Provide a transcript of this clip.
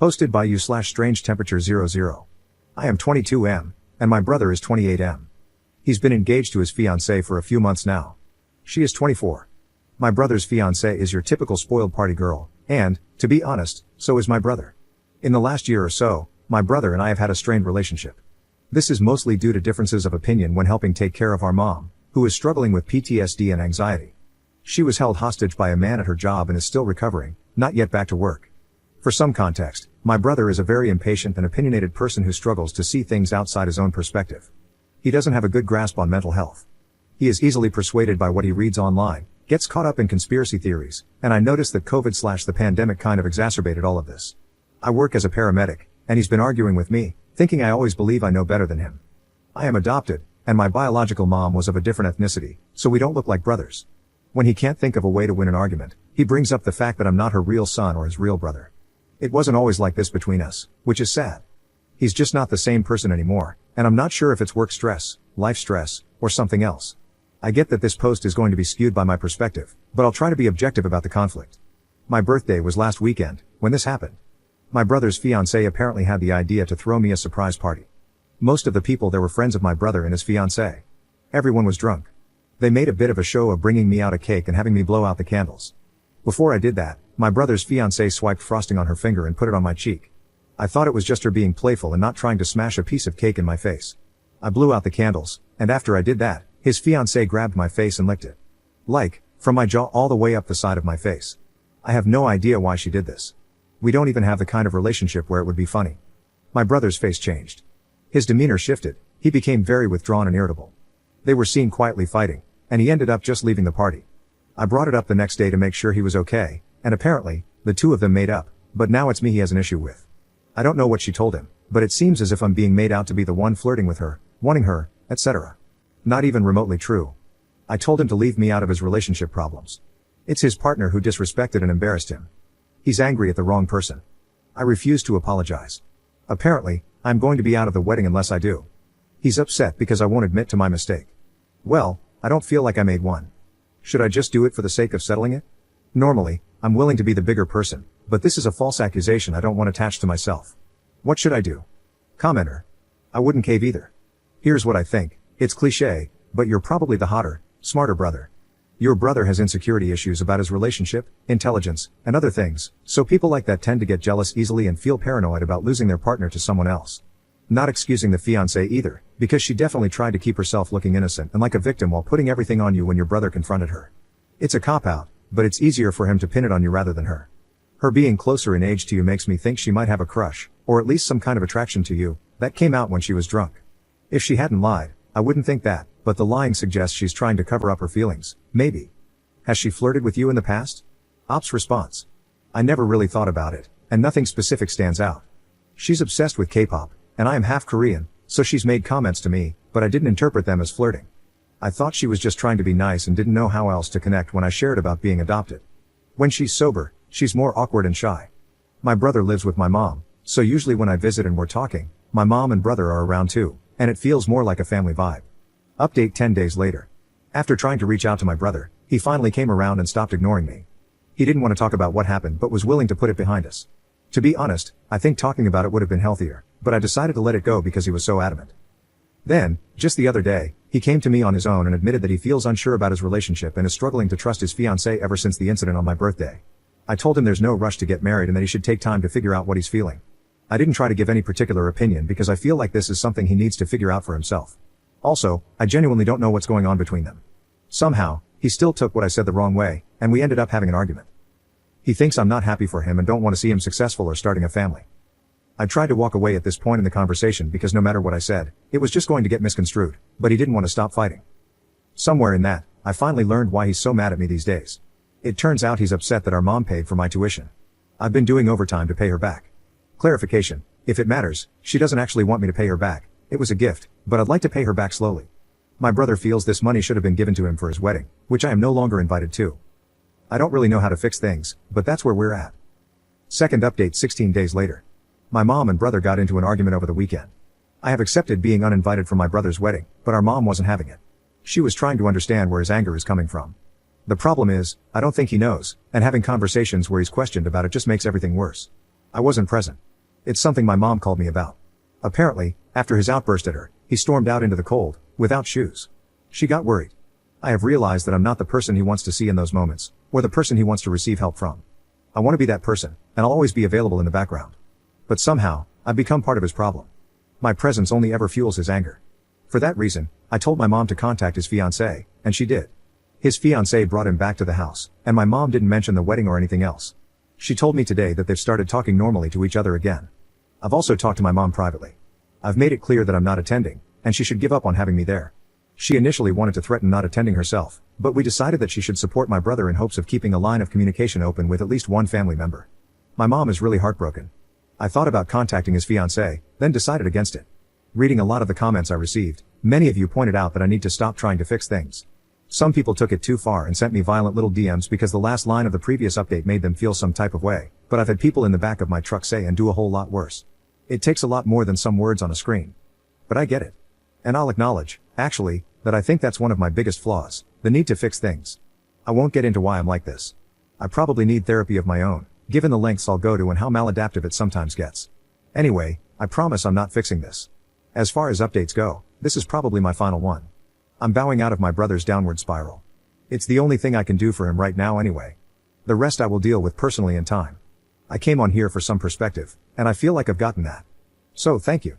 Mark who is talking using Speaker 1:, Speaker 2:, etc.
Speaker 1: Hosted by you/strange temperature 00. I am 22M, and my brother is 28M. He's been engaged to his fiancée for a few months now. She is 24. My brother's fiancée is your typical spoiled party girl, and, to be honest, so is my brother. In the last year or so, my brother and I have had a strained relationship. This is mostly due to differences of opinion when helping take care of our mom, who is struggling with PTSD and anxiety. She was held hostage by a man at her job and is still recovering, not yet back to work. For some context, my brother is a very impatient and opinionated person who struggles to see things outside his own perspective. He doesn't have a good grasp on mental health. He is easily persuaded by what he reads online, gets caught up in conspiracy theories, and I noticed that COVID/the pandemic kind of exacerbated all of this. I work as a paramedic, and he's been arguing with me, thinking I always believe I know better than him. I am adopted, and my biological mom was of a different ethnicity, so we don't look like brothers. When he can't think of a way to win an argument, he brings up the fact that I'm not her real son or his real brother. It wasn't always like this between us, which is sad. He's just not the same person anymore, and I'm not sure if it's work stress, life stress, or something else. I get that this post is going to be skewed by my perspective, but I'll try to be objective about the conflict. My birthday was last weekend, when this happened. My brother's fiancée apparently had the idea to throw me a surprise party. Most of the people there were friends of my brother and his fiancée. Everyone was drunk. They made a bit of a show of bringing me out a cake and having me blow out the candles. Before I did that, my brother's fiancée swiped frosting on her finger and put it on my cheek. I thought it was just her being playful and not trying to smash a piece of cake in my face. I blew out the candles, and after I did that, his fiancée grabbed my face and licked it. Like, from my jaw all the way up the side of my face. I have no idea why she did this. We don't even have the kind of relationship where it would be funny. My brother's face changed. His demeanor shifted, he became very withdrawn and irritable. They were seen quietly fighting, and he ended up just leaving the party. I brought it up the next day to make sure he was okay, and apparently, the two of them made up, but now it's me he has an issue with. I don't know what she told him, but it seems as if I'm being made out to be the one flirting with her, wanting her, etc. Not even remotely true. I told him to leave me out of his relationship problems. It's his partner who disrespected and embarrassed him. He's angry at the wrong person. I refuse to apologize. Apparently, I'm going to be out of the wedding unless I do. He's upset because I won't admit to my mistake. Well, I don't feel like I made one. Should I just do it for the sake of settling it? Normally, I'm willing to be the bigger person, but this is a false accusation I don't want attached to myself. What should I do? Commenter. I wouldn't cave either. Here's what I think. It's cliché, but you're probably the hotter, smarter brother. Your brother has insecurity issues about his relationship, intelligence, and other things, so people like that tend to get jealous easily and feel paranoid about losing their partner to someone else. Not excusing the fiancée either, because she definitely tried to keep herself looking innocent and like a victim while putting everything on you when your brother confronted her. It's a cop-out, but it's easier for him to pin it on you rather than her. Her being closer in age to you makes me think she might have a crush, or at least some kind of attraction to you, that came out when she was drunk. If she hadn't lied, I wouldn't think that, but the lying suggests she's trying to cover up her feelings, maybe. Has she flirted with you in the past? Op's response. I never really thought about it, and nothing specific stands out. She's obsessed with K-pop, and I am half Korean, so she's made comments to me, but I didn't interpret them as flirting. I thought she was just trying to be nice and didn't know how else to connect when I shared about being adopted. When she's sober, she's more awkward and shy. My brother lives with my mom, so usually when I visit and we're talking, my mom and brother are around too, and it feels more like a family vibe. Update 10 days later. After trying to reach out to my brother, he finally came around and stopped ignoring me. He didn't want to talk about what happened but was willing to put it behind us. To be honest, I think talking about it would have been healthier, but I decided to let it go because he was so adamant. Then, just the other day, he came to me on his own and admitted that he feels unsure about his relationship and is struggling to trust his fiancée ever since the incident on my birthday. I told him there's no rush to get married and that he should take time to figure out what he's feeling. I didn't try to give any particular opinion because I feel like this is something he needs to figure out for himself. Also, I genuinely don't know what's going on between them. Somehow, he still took what I said the wrong way, and we ended up having an argument. He thinks I'm not happy for him and don't want to see him successful or starting a family. I tried to walk away at this point in the conversation because no matter what I said, it was just going to get misconstrued, but he didn't want to stop fighting. Somewhere in that, I finally learned why he's so mad at me these days. It turns out he's upset that our mom paid for my tuition. I've been doing overtime to pay her back. Clarification, if it matters, she doesn't actually want me to pay her back. It was a gift, but I'd like to pay her back slowly. My brother feels this money should have been given to him for his wedding, which I am no longer invited to. I don't really know how to fix things, but that's where we're at. Second update 16 days later. My mom and brother got into an argument over the weekend. I have accepted being uninvited for my brother's wedding, but our mom wasn't having it. She was trying to understand where his anger is coming from. The problem is, I don't think he knows, and having conversations where he's questioned about it just makes everything worse. I wasn't present. It's something my mom called me about. Apparently, after his outburst at her, he stormed out into the cold, without shoes. She got worried. I have realized that I'm not the person he wants to see in those moments, or the person he wants to receive help from. I want to be that person, and I'll always be available in the background. But somehow, I've become part of his problem. My presence only ever fuels his anger. For that reason, I told my mom to contact his fiancée, and she did. His fiancée brought him back to the house, and my mom didn't mention the wedding or anything else. She told me today that they've started talking normally to each other again. I've also talked to my mom privately. I've made it clear that I'm not attending, and she should give up on having me there. She initially wanted to threaten not attending herself, but we decided that she should support my brother in hopes of keeping a line of communication open with at least one family member. My mom is really heartbroken. I thought about contacting his fiancée, then decided against it. Reading a lot of the comments I received, many of you pointed out that I need to stop trying to fix things. Some people took it too far and sent me violent little DMs because the last line of the previous update made them feel some type of way, but I've had people in the back of my truck say and do a whole lot worse. It takes a lot more than some words on a screen. But I get it. And I'll acknowledge, actually, that I think that's one of my biggest flaws, the need to fix things. I won't get into why I'm like this. I probably need therapy of my own, given the lengths I'll go to and how maladaptive it sometimes gets. Anyway, I promise I'm not fixing this. As far as updates go, this is probably my final one. I'm bowing out of my brother's downward spiral. It's the only thing I can do for him right now anyway. The rest I will deal with personally in time. I came on here for some perspective, and I feel like I've gotten that. So thank you.